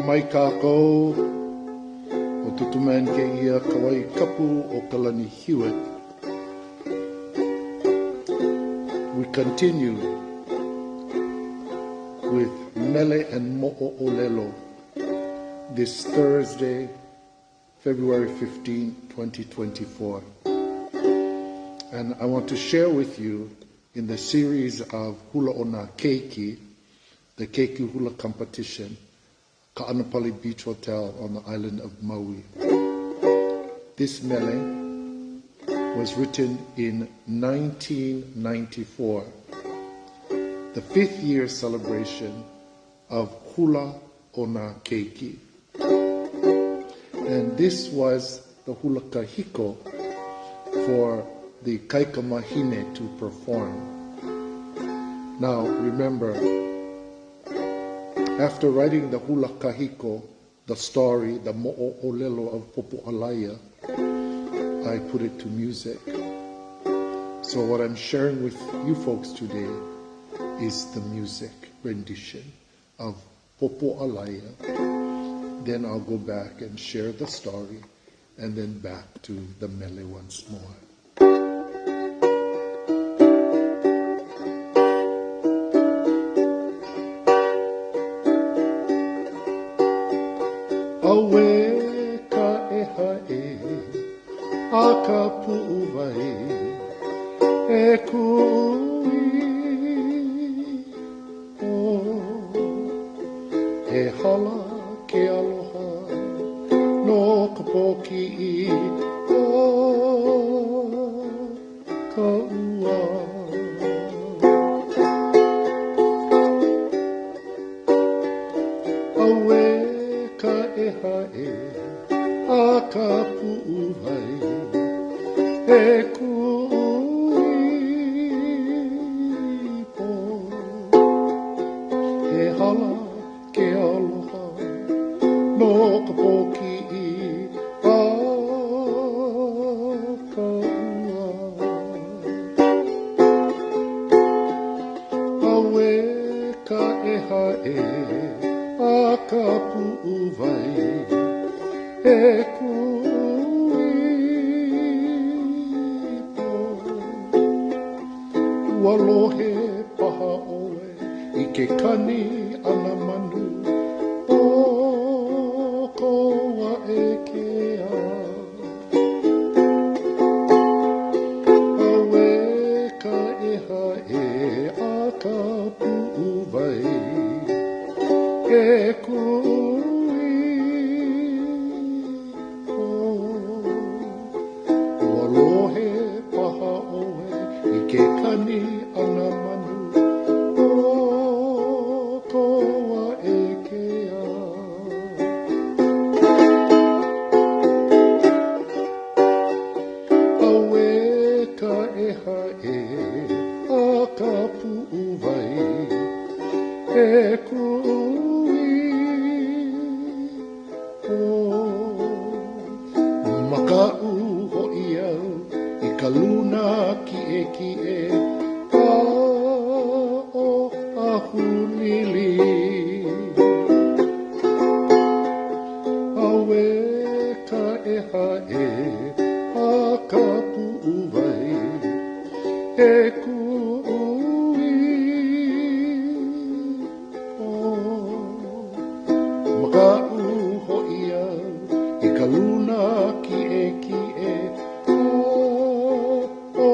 mai kākou, o tutuman ke ia kawai kapu o Kalani Hewitt. We continue with Mele and Mo'olelo this Thursday, February 15, 2024. And I want to share with you in the series of Hula Ona Keiki, the Keiki Hula competition, Ka'anapali Beach Hotel on the island of Maui. This mele was written in 1994, the 5th year celebration of Hula Ona Keiki. And this was the hula kahiko for the kaikamahine to perform. Now remember, after writing the hula kahiko, the story, the Mo'olelo of PōpōʻAlae, I put it to music. So what I'm sharing with you folks today is the music rendition of PōpōʻAlae. Then I'll go back and share the story, and then back to the mele once more. Awe ka e hae, a ka pu'uwai, e kui, e hala ke aloha, no ka poki o ka ua. Awe ka e hae, a ka pu'uwai, e kui po, e hala ke aloha, no ka poki a ka ua. Awe ka e hae, a ka pu'uwai, e kui po. Ua lohe paha oe i ke kani ana manu o KOAʻEKEA. Awe ka e hae, a ka pu'uwai, e kui po. Ua lohe paha oe i ke kani ana manu o KOAʻEKEA. Awe ka e hae, a ka pu'uwai, e kui po. Maka'u ho'i au i ka luna ki'e a o ahulili. Awe ka e hae, a ka pu'uwai, e kui po. Maka'u ho'i au i ka luna ki'e o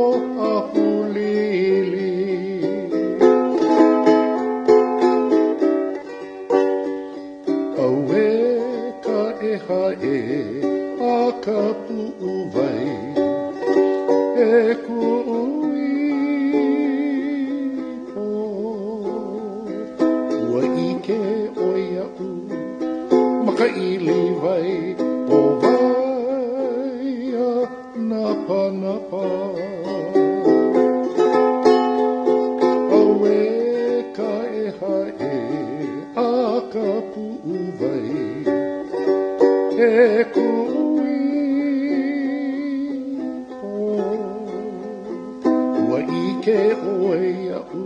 ahulili. Awe ka e hae, a ka pu'uwai, e kui po. Ua ike o ia'u, makaili vai, o vaia napa. Awe ka e hae, a ka pu'uwai, e kui po. Ua ike o ia'u,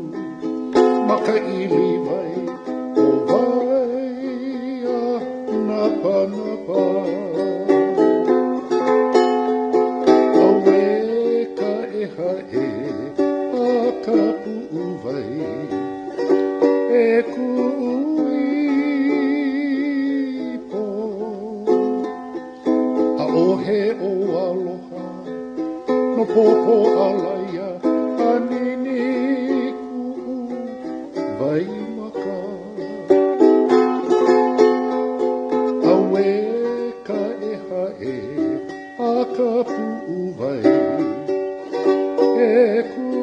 makaili vai, o vaia e kuipo, ʻaʻohe o aloha, no pōpōʻAlae anini ku'u vai maka. Awe ka e hae a ka pu'u vai e kuipo,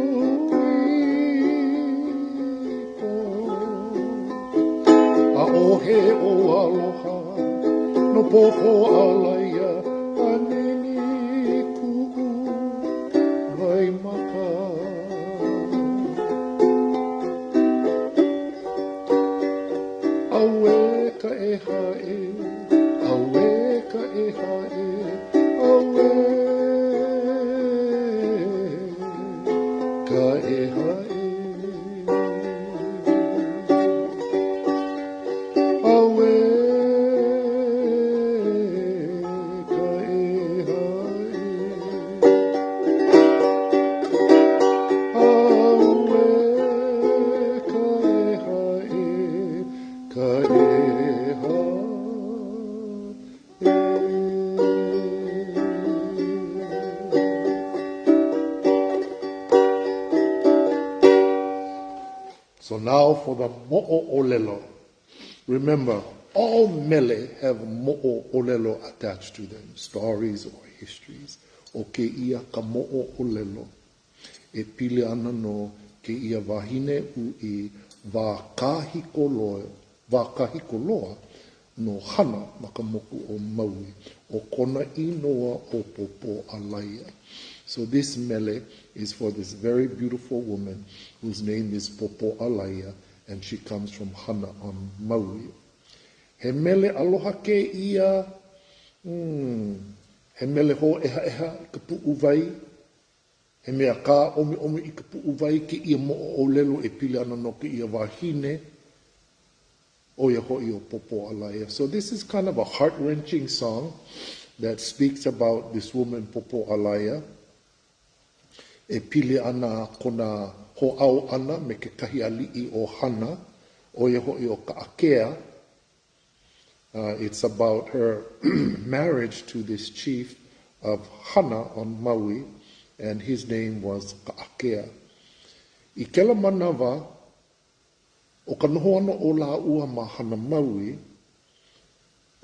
ʻaʻohe o aloha no pōpōʻAlae anini ku'u vai maka. Awe ka e hae, awe ka e hae, awe ka e hae, awe ka e hae, awe ka e hae, ka e hae. So now for the mo'olelo. Remember, all mele have mo'olelo attached to them, stories or histories. O ke ia ka mo'olelo. E pili ana no ke ia wahine u I wākahikoloa no hana makamoku o Maui, o kona inoa o PōpōʻAlae. So this mele is for this very beautiful woman whose name is PōpōʻAlae, and she comes from Hana on Maui. He mele aloha ke ia, he mele ho eha I ka pu'u vai, he mea ka ome I ka pu'u vai ke ia mo'olelo e pili ana no ke ia wahine, o ia ho'i o PōpōʻAlae. So this is kind of a heart-wrenching song that speaks about this woman PōpōʻAlae. E pili ana kona ho'au ana me ke kahi ali'i o Hana, o ia ho'i o KAʻAKEA. It's about her marriage to this chief of Hana on Maui, and his name was KAʻAKEA. I kela manawa, o ka noho ana o la ua ma Hana Maui,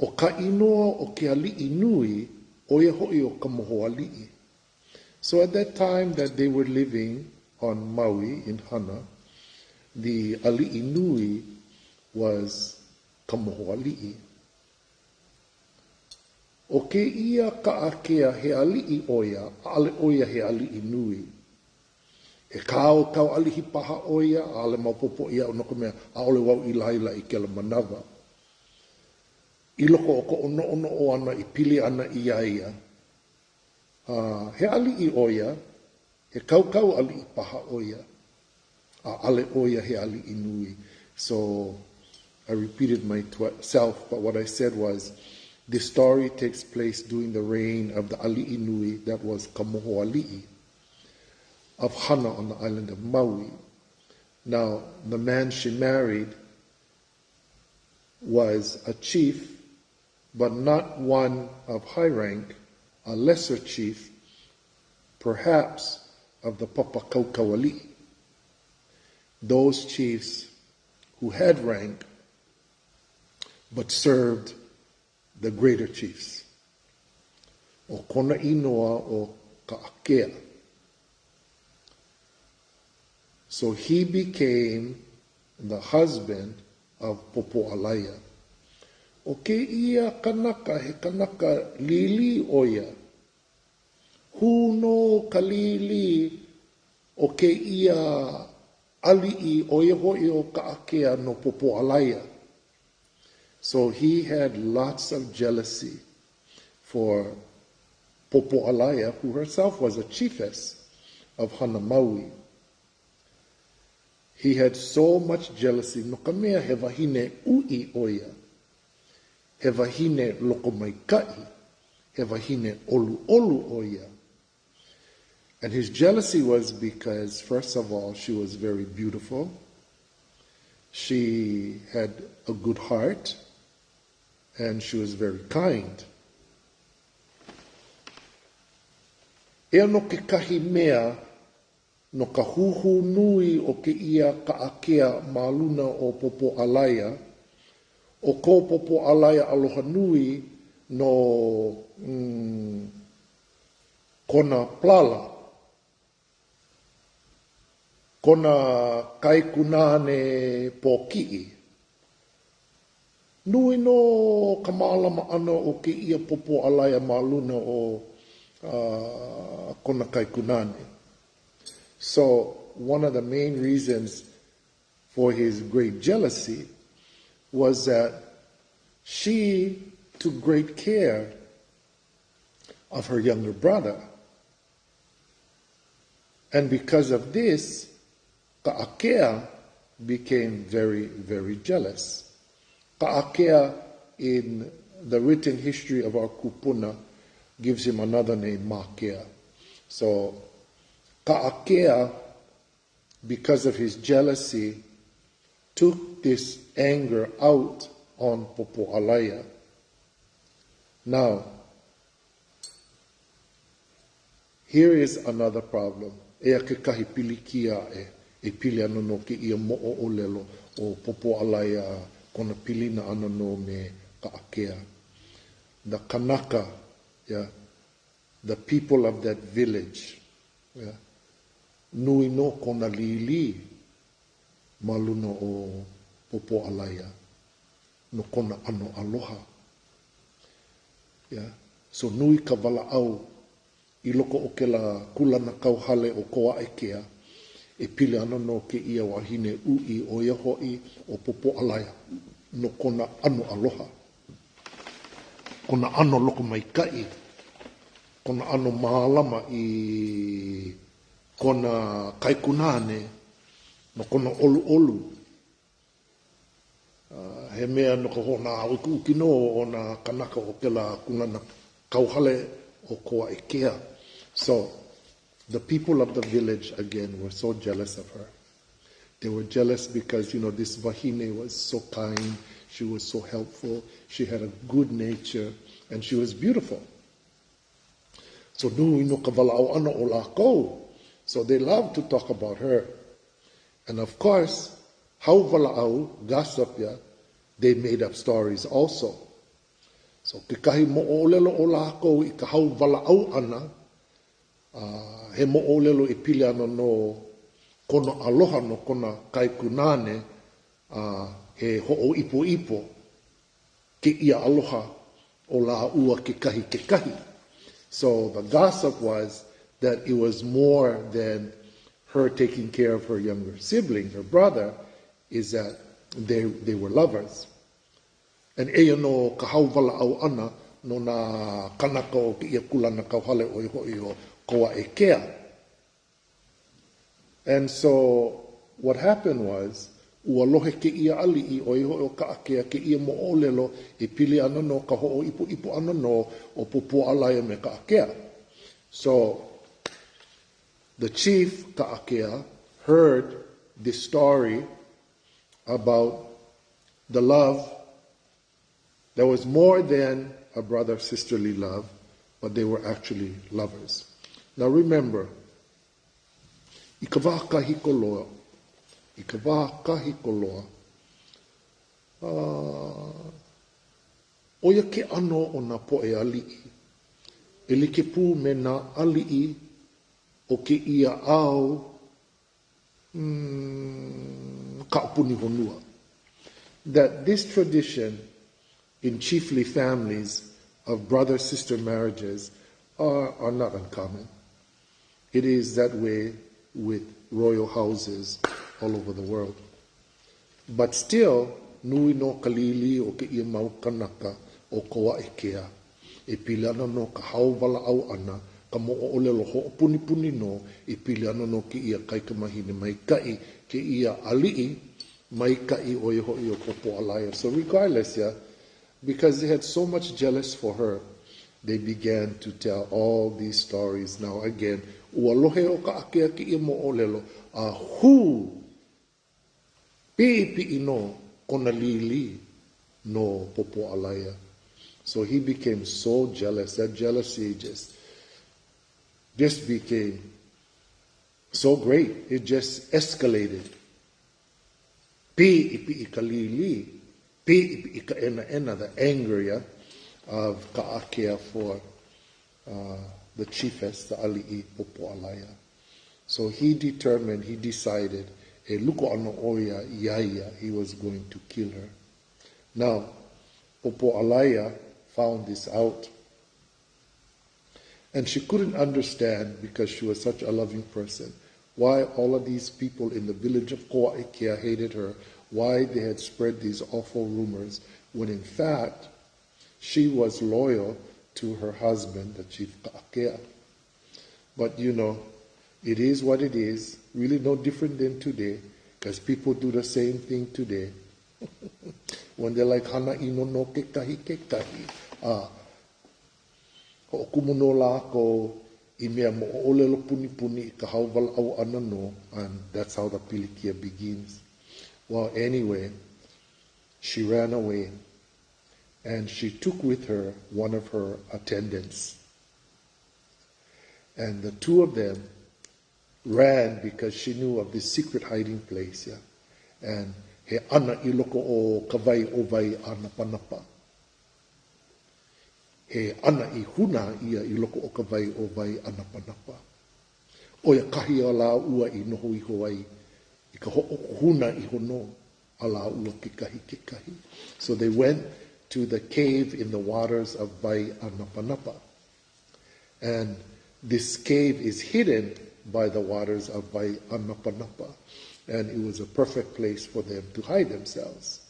o ka inoa o ke ali'i nui, o ia ho'i o ka moho ali'i. So at that time that they were living on Maui in Hana, the ali'i nui was ka moho ali'i. O ke ia KAʻAKEA he ali'i oia, a'ale oia he ali'i nui. E kau alihi paha oia, a'ale maupopo ia o noko mea, a'ole wau I laila I kela manawa. I loko o ko ono o ana I pili ana I ia. He ali'i oia, he kau ali'i paha oia, a'ale oia he ali'i nui. So I repeated myself, but what I said was, this story takes place during the reign of the ali'i nui, that was ka moho ali'i, of Hana on the island of Maui. Now, the man she married was a chief, but not one of high rank, a lesser chief, perhaps of the Papakaukauali'i. Those chiefs who had rank, but served the greater chiefs. O kona inoa o KAʻAKEA. So he became the husband of PōpōʻAlae. O ke ia kanaka, he kanaka lili oia. Huno ka lili o ke ia ali'i oia hoi o KAʻAKEA no PōpōʻAlae. So he had lots of jealousy for PōpōʻAlae, who herself was a chiefess of Hana Maui. He had so much jealousy. No ka mea he wahine ui oia. He wahine loko mai kai. He wahine olu oia. And his jealousy was because, first of all, she was very beautiful. She had a good heart, and she was very kind. Ea no ke kahi mea no ka huhu nui o ke ia KAʻAKEA ma luna o PōpōʻAlae, o ko PōpōʻAlae aloha nui no kona plala, kona kaikunane pōki'i. Nui no ka mālama ana o ke ia PōpōʻAlae ma luna o kona kaikunane. So one of the main reasons for his great jealousy was that she took great care of her younger brother. And because of this, KAʻAKEA became very, very jealous. KAʻAKEA, in the written history of our kupuna, gives him another name, MAKEA. So KAʻAKEA, because of his jealousy, took this anger out on PōpōʻAlae. Now, here is another problem. Ea ke kahi pilikia e pili ana no ke ia mo'olelo o PōpōʻAlae kona pilina ana no me KAʻAKEA. The Kanaka, the people of that village, nui no kona lili ma luna o PōpōʻAlae, no kona ʻano aloha. So nui ka walaʻau i loko o ke la kulana kauhale o KOAʻEKEA, e pili ana no ke ia wahine ui o ia hoʻi o PōpōʻAlae, no kona ʻano aloha. Kona ʻano loko maikaʻi, kona ʻano mālama i kona kaikunane, no kona olu. He mea no ka hona uki no o na kanaka o ke la kulana kauhale o KOAʻEKEA. So the people of the village again were so jealous of her. They were jealous because, this wahine was so kind, she was so helpful, she had a good nature, and she was beautiful. So nui no ka walao ana o lākou. So they loved to talk about her. And of course, hau walao, gossip, they made up stories also. So ke kahi mo'olelo o lākou i ka hau walao ana, he mo'olelo i pili ana no kona aloha no kona kaikunane, he ho'o ipo ke ia aloha o la ua ke kahi. So the gossip was that it was more than her taking care of her younger sibling, her brother, is that they were lovers. And eia no ka hau walao ana no na kanaka o ke ia kulana kauhale o i o KOAʻEKEA. And so what happened was, ua lohe ke ia ali'i o iho o KAʻAKEA ke ia mo'olelo e pili ana no ka ho'o ipo ana no o PōpōʻAlae me KAʻAKEA. So the chief KAʻAKEA heard this story about the love that was more than a brother-sisterly love, but they were actually lovers. Now remember, i ka wā kahiko loa, oia ke ʻano o nā poʻe ali'i, e like pū me nā ali'i o ke ia au kaʻapuni honua. That this tradition in chiefly families of brother-sister marriages are not uncommon. It is that way with royal houses all over the world. But still, nui no kalili o ke ia mau kanaka o KOAʻEKEA, e pili ana no ka hau walaau ana, ka mo'olelo ho'opuni no, e pili ana no ke ia kaikamahine maika'i, ke ia ali'i maika'i o iho i o PōpōʻAlae. So regardless, because they had so much jealous for her, they began to tell all these stories. Now again, ua lohe o KAʻAKEA ki ia mo'olelo, who Pi'i no kona lili no PōpōʻAlae. So he became so jealous. That jealousy just became so great. It just escalated. Pi'i ka lili, pi'i ka ena, the anger of KAʻAKEA for the chiefess, the ali'i PōpōʻAlae. So he decided, he was going to kill her. Now, PōpōʻAlae found this out. And she couldn't understand, because she was such a loving person, why all of these people in the village of KOAʻEKEA hated her, why they had spread these awful rumors, when in fact, she was loyal to her husband, the chief KAʻAKEA. But you know, it is what it is, really no different than today, because people do the same thing today. When they're like, Hana ino no kekahi, ho'okumuno lako I mea mo'olelo puni ka hauwala au ana no, and that's how the pilikia begins. Well, anyway, she ran away, and she took with her one of her attendants. And the two of them ran because she knew of this secret hiding place, and he ana I loko o kawai o vai ana panapa. He ana I huna ia I loko o kawai o vai ana panapa. Oia kahi o la ua I noho I hoai, I ka huna I hono a la ua kekahi. So they went to the cave in the waters of Vai Anapanapa. And this cave is hidden by the waters of Vai Anapanapa. And it was a perfect place for them to hide themselves.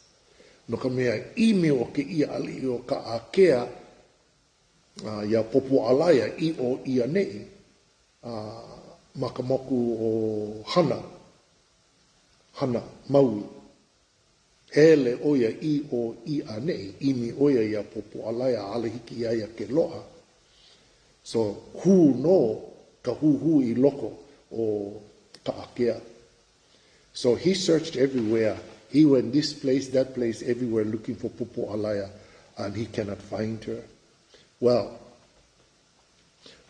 No ka mea ime o ke ia ali o KAʻAKEA ia PōpōʻAlae I o ia nei makamoku o Hana Maui. Hele oia I o ia nei, imi oia ia PōpōʻAlae a alehiki ia ke loa. So hu no ka hu I loko o KAʻAKEA. So he searched everywhere. He went this place, that place, everywhere looking for PōpōʻAlae, and he cannot find her. Well,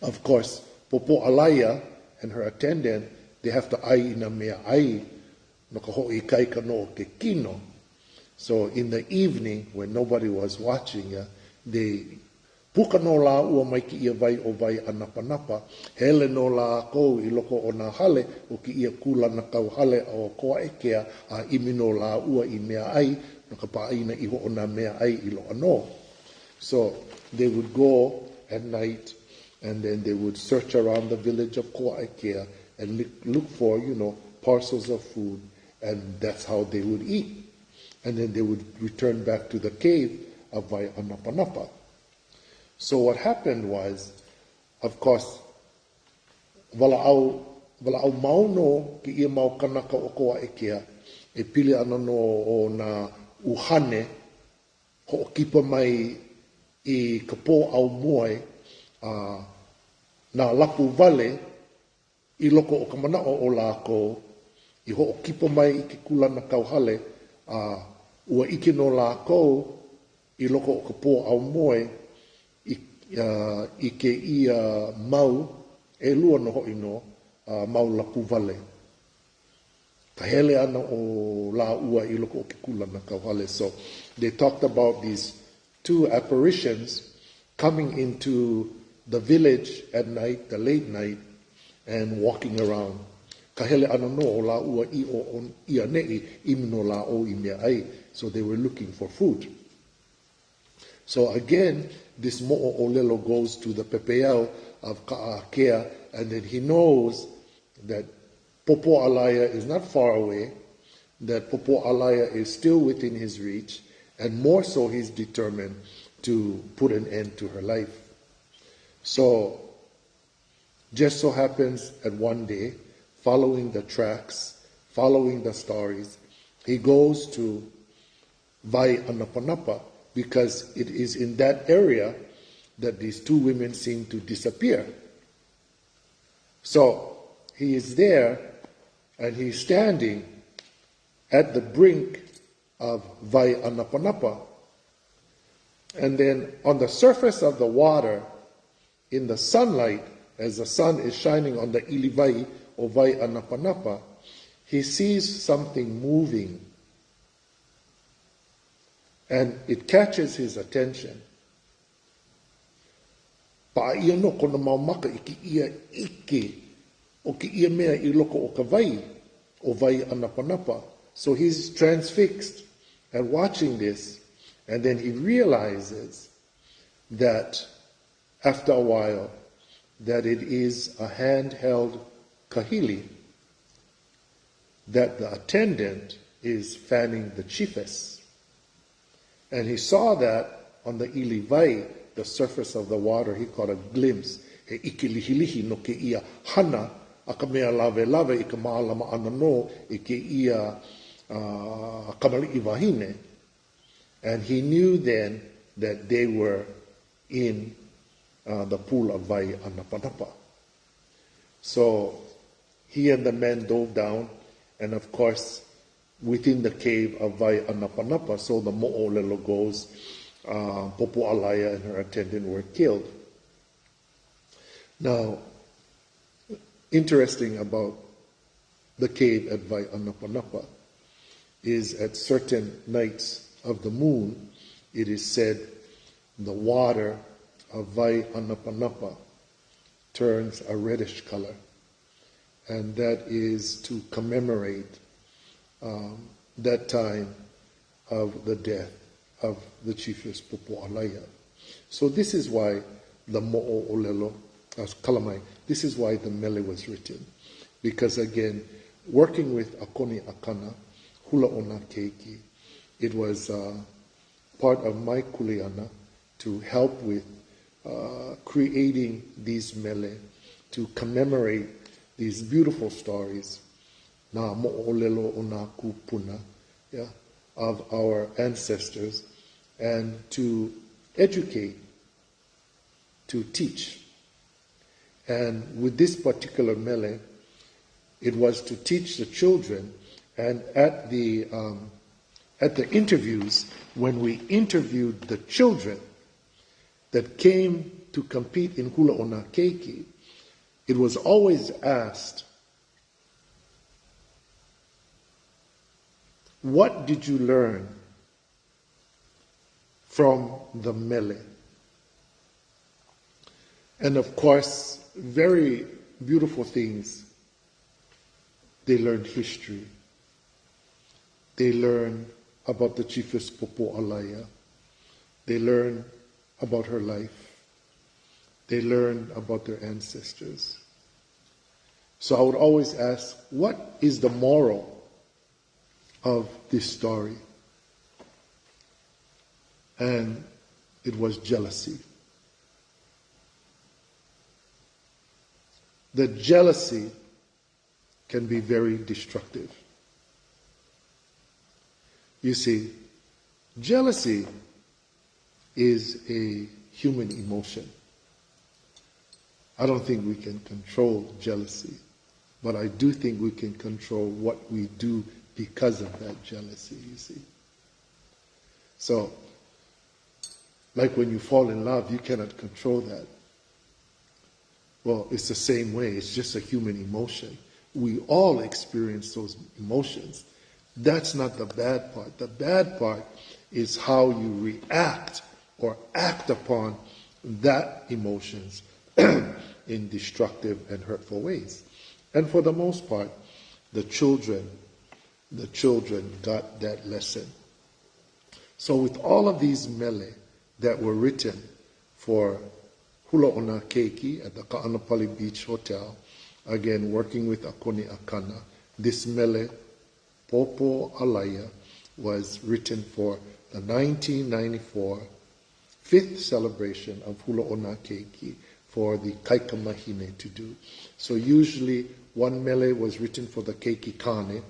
of course, PōpōʻAlae and her attendant, they have to ai ina mea ai no ka ho'i kaika no ke kino. So in the evening, when nobody was watching, they puka no la ua mai ki ia vai o vai anapanapa, hele no la kou I loko o na hale o ki ia kula na kau hale o KOAʻEKEA a imi no la ua I mea ai, no ka paaina I ho o na mea ai I lo ʻANO. So they would go at night, and then they would search around the village of KOAʻEKEA and look for, parcels of food, and that's how they would eat. And then they would return back to the cave of Vai Anapanapa. So what happened was, of course, wala'au mauno ki ia mau kanaka o KOAʻEKEA, e pili ana no o na uhane, ho'okipa mai I ka pō au moe, na lapu vale, I loko o ka manao o lākou, I ho'okipa mai I ke kula na kauhale, ua ike no lākou, I loko o ka pō au moe, I ke ia mau, e lua no hoi no, mau lapu vale. Ka hele ana o la ua I loko o ke kula na kauhale. So they talked about these two apparitions coming into the village at night, the late night, and walking around. Ka hele ana no o la ua I o ia nei, imi no la o I mea ai. So they were looking for food. So again, this mo'olelo goes to the pepeiao of KAʻAKEA, and then he knows that PōpōʻAlae is not far away, that PōpōʻAlae is still within his reach, and more so he's determined to put an end to her life. So, just so happens that one day, following the tracks, following the stories, he goes to Vai Anapanapa, because it is in that area that these two women seem to disappear. So he is there, and he's standing, at the brink of Vai Anapanapa. And then on the surface of the water, in the sunlight, as the sun is shining on the Iliwai or Vai Anapanapa, he sees something moving. And it catches his attention. Pa ia no kona maumaka I ki ia ike o ki ia mea I loko o ka vai o Vai Anapanapa. So he's transfixed and watching this, and then he realizes that after a while that it is a handheld kahili, that the attendant is fanning the chiefess. And he saw that on the Iliwai, the surface of the water. He caught a glimpse. He ikilihilihi no ke ia hana, a ka mea lave lave I ka maalama ana no I ke ia kamali iwahine. And he knew then that they were in the pool of Vai Anapanapa. So he and the men dove down, and of course, within the cave of Vai Anapanapa, so the mo'olelo goes, PōpōʻAlae and her attendant were killed. Now, interesting about the cave at Vai Anapanapa is at certain nights of the moon, it is said the water of Vai Anapanapa turns a reddish color, and that is to commemorate that time of the death of the Chiefess PōpōʻAlae. So this is why the mo'olelo, kalamai, this is why the mele was written. Because again, working with Akoni Akana, hula ona keiki, it was part of my kuleana to help with creating these mele, to commemorate these beautiful stories, na mo'olelo ona kupuna, yeah, of our ancestors, and to educate, to teach. And with this particular mele, it was to teach the children. And at the interviews, when we interviewed the children that came to compete in hula ona keiki, it was always asked, what did you learn from the mele? And of course, very beautiful things. They learned history. They learned about the Chiefess PōpōʻAlae. They learned about her life. They learned about their ancestors. So I would always ask, what is the moral of this story? And it was jealousy. The jealousy can be very destructive. You see, jealousy is a human emotion. I don't think we can control jealousy, but I do think we can control what we do because of that jealousy, you see. So, like when you fall in love, you cannot control that. Well, it's the same way. It's just a human emotion. We all experience those emotions. That's not the bad part. The bad part is how you react or act upon that emotions in destructive and hurtful ways. And for the most part, the children got that lesson. So with all of these mele that were written for hula ona keiki at the Ka'anapali Beach Hotel, again working with Akoni Akana, this mele PōpōʻAlae was written for the 1994 5th celebration of hula ona keiki for the kaikamahine to do. So usually one mele was written for the keiki kane,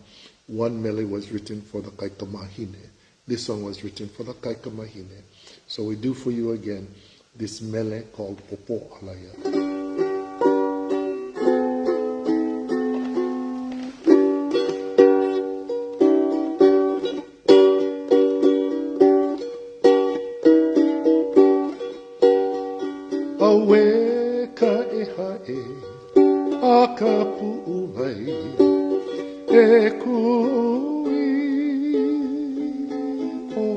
one mele was written for the kaikamahine. This one was written for the kaikamahine. So we do for you again this mele called PōpōʻAlae. Awe ka e hae, a ka pu'u vai, e kui o.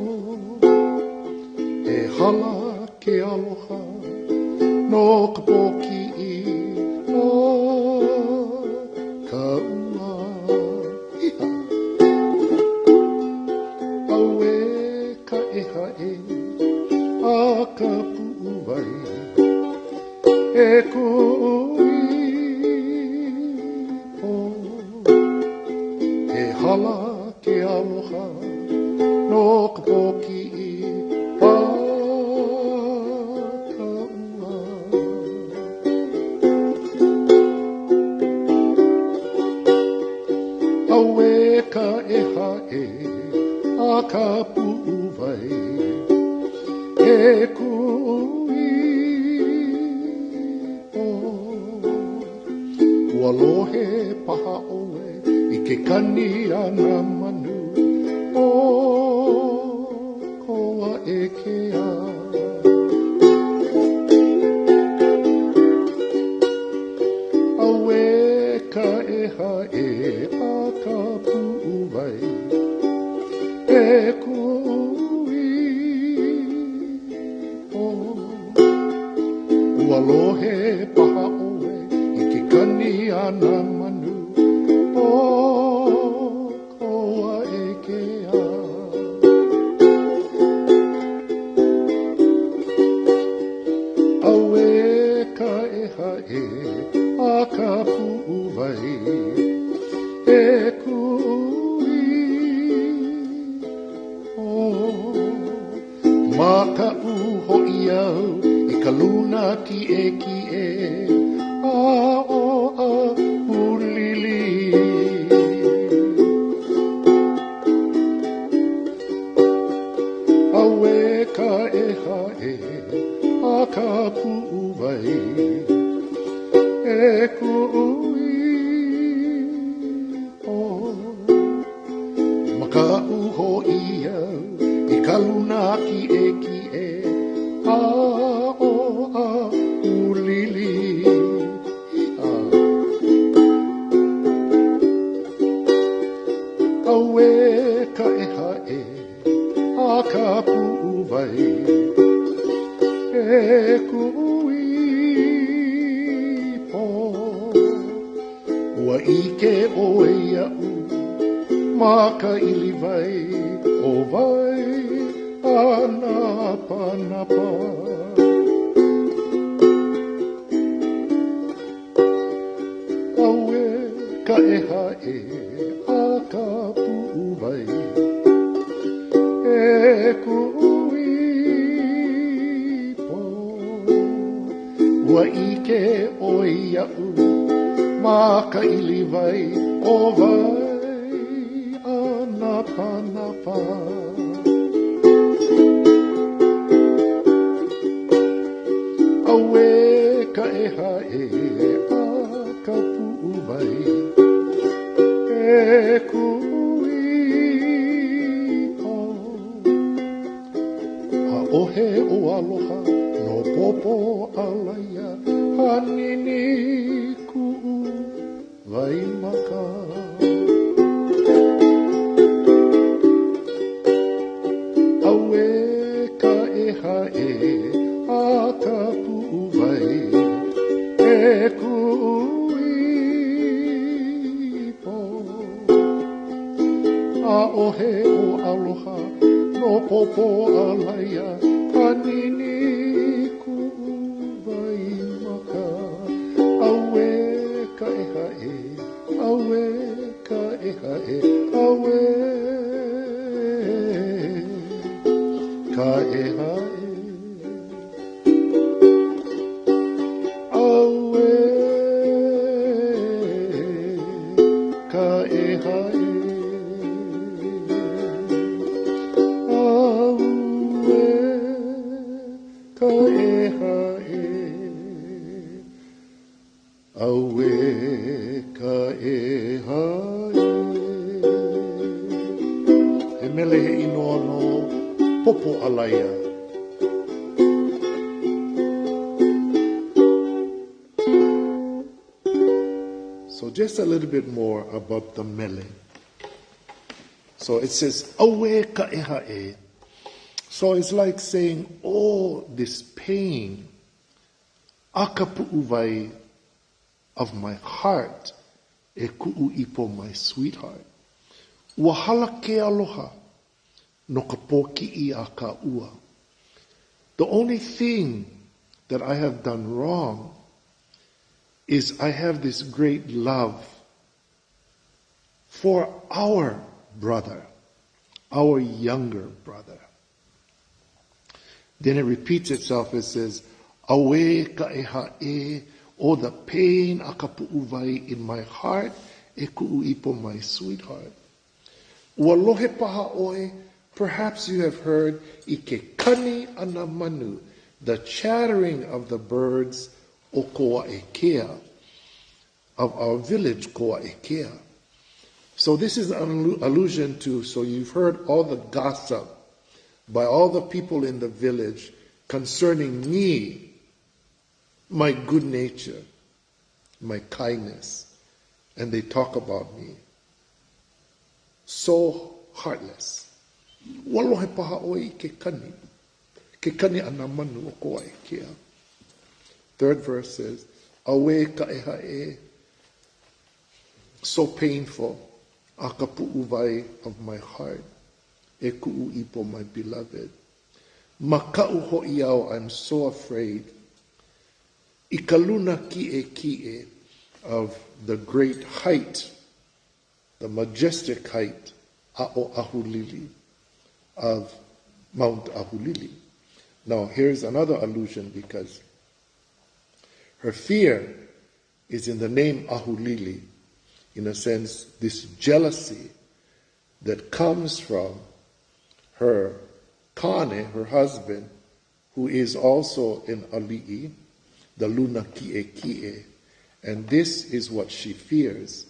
E hala ke aloha, no ka poki i a ka ua. Iha. Awe ka e hae, a ka pu'u vai, e kui o. E hala ke aloha, no ka poki i a ka ua. Awe ka e hae, a ka pu'u vai, e kui o. Ua lohe paha oe i ke kani ana manu o KOAʻEKEA. Awe ka e hae a ka pu'u vai, e kui o. Ua lohe paha oe i ke kani ana manu o KOAʻEKEA. Awe ka e hae a ka pu'u vai, e kui o. Ma ka uho i au i ka luna ki e a o a ulili. Awe ka e hae a ka pu'u vai, e kui o. Ma ka uho i au i ka luna ki e a o a ulili. Awe ka e hae a ka pu'u vai, e kui po. Ua ike o e ia'u, ma ka ili vai, o vai a napa napa. Awe ka e hae a ka pu'u vai, e kui po. Ua ike o ia'u, ma ka ili vai, o vai a napa napa. Awe ka e hae a ka pu'u vai, e kui o. Ha'ohe o aloha no PōpōʻAlae hanini ku'u vai maka. Awe ka e hae a ka pu'u vai, e kui po. A'ohe o aloha no PōpōʻAlae hanini ku'u vai maka. Awe ka e hae, awe ka e hae, awe ka e hae. Awe ka e hae. Awe ka e hae. Awe ka e hae. He mele he inoa no PōpōʻAlae. just a little bit more about the mele. So it says, awe ka'eha. So it's like saying, oh, this pain, akapu'uvai of my heart, e ku'uipo, my sweetheart. Wahala ke aloha, no ka pōki'i a ka ua. The only thing that I have done wrong is I have this great love for our brother, our younger brother. Then it repeats itself. It says, awe ka'eha e, oh, the pain akapu'uvai in my heart, e ku'uipo, my sweetheart. Walohe paha oe, perhaps you have heard ike kani ana manu, the chattering of the birds o KOAʻEKEA, of our village KOAʻEKEA. So this is an allusion to, so you've heard all the gossip by all the people in the village concerning me, my good nature, my kindness, and they talk about me. So heartless. Walohe paha oi ke kani ana manu o KOAʻEKEA. Third verse says, awe ka'eha e, so painful, akapu'uvai of my heart, e ku'uipo, my beloved. Maka'u ho'iau, I'm so afraid. Ikaluna ki'e, of the great height, the majestic height, a'o ahulili, of Mount Ahulili. Now here's another allusion, because her fear is in the name Ahulili, in a sense, this jealousy that comes from her Kane, her husband, who is also in Ali'i, the Luna Ki'e. And this is what she fears,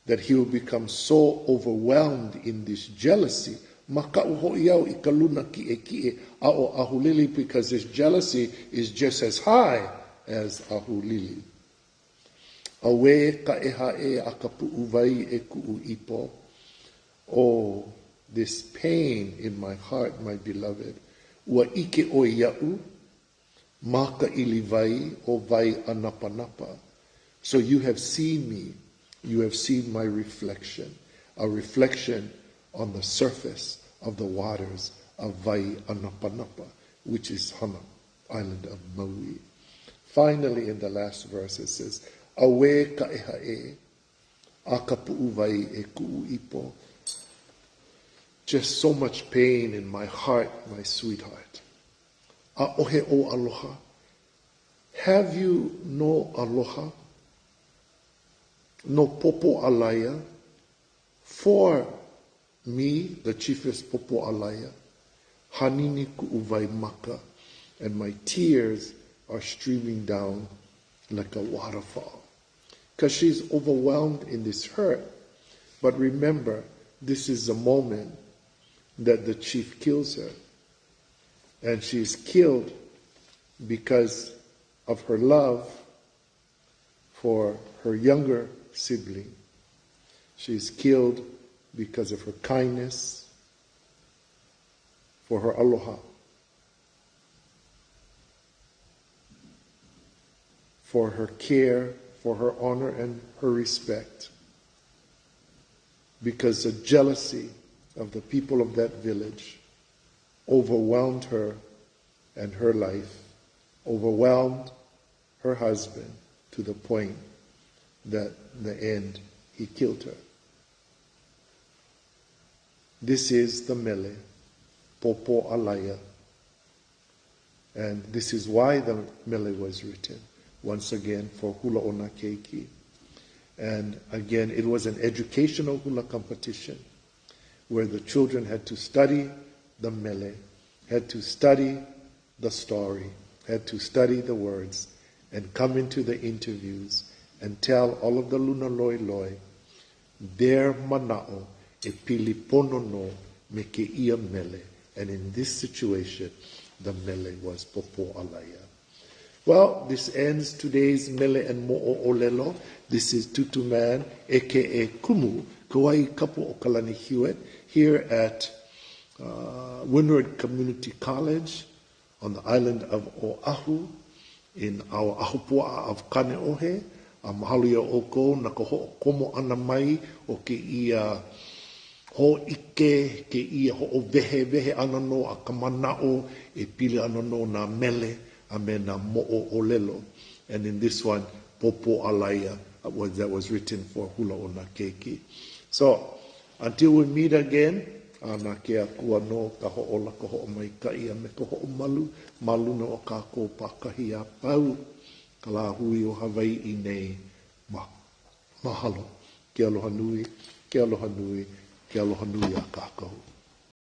that he will become so overwhelmed in this jealousy. Maka'u ho'iau I ka Luna Ki'e a'o Ahulili, because this jealousy is just as high as Ahulili. Awe ka'eha e akapu'uvai e ku'uipo. Oh, this pain in my heart, my beloved. Ua ike o ia'u, maka ilivai o vai anapanapa. So you have seen me, you have seen my reflection, a reflection on the surface of the waters of vai anapanapa, which is Hana, island of Maui. Finally, in the last verse, it says, awe ka'eha e, akapu'uvai e ku'uipo. Just so much pain in my heart, my sweetheart. A'ohe o aloha. Have you no aloha? No PōpōʻAlae for me, the Chiefess PōpōʻAlae? Hanini ku'uvai maka. And my tears are streaming down like a waterfall. Because she's overwhelmed in this hurt. But remember, this is the moment that the chief kills her. And she's killed because of her love for her younger sibling. She's killed because of her kindness, for her aloha, for her care, for her honor and her respect, because the jealousy of the people of that village overwhelmed her and her life, overwhelmed her husband to the point that in the end he killed her. This is the mele, PōpōʻAlae, and this is why the mele was written, once again for hula ona keiki. And again, it was an educational hula competition where the children had to study the mele, had to study the story, had to study the words, and come into the interviews and tell all of the luna loi loi their mana'o e pilipono no me ke ia mele. And in this situation, the mele was PōpōʻAlae. Well, this ends today's Mele and Mo'olelo. This is Tutu Man, a.k.a. Kumu, Kauai Kapu o Kalani Hewitt, here at Windward Community College on the island of Oahu, in our ahupua of Kaneohe. Mahalo ia oko na ka ho'okomo ana mai o ke ia ho'ike, ke ia ho'owehe ana no a ka mana'o e pili ana no na mele a me na mo'olelo. And in this one, PōpōʻAlae that was written for hula o na keiki. So, until we meet again, ana ke a kua no ka ho'ola ka ho'omaikai a me ka ho'omalu, maluna o ka ko pakahi a pau, ka la hui o Hawaii nei, mahalo, ke aloha nui, ke aloha nui, ke aloha nui a kākau.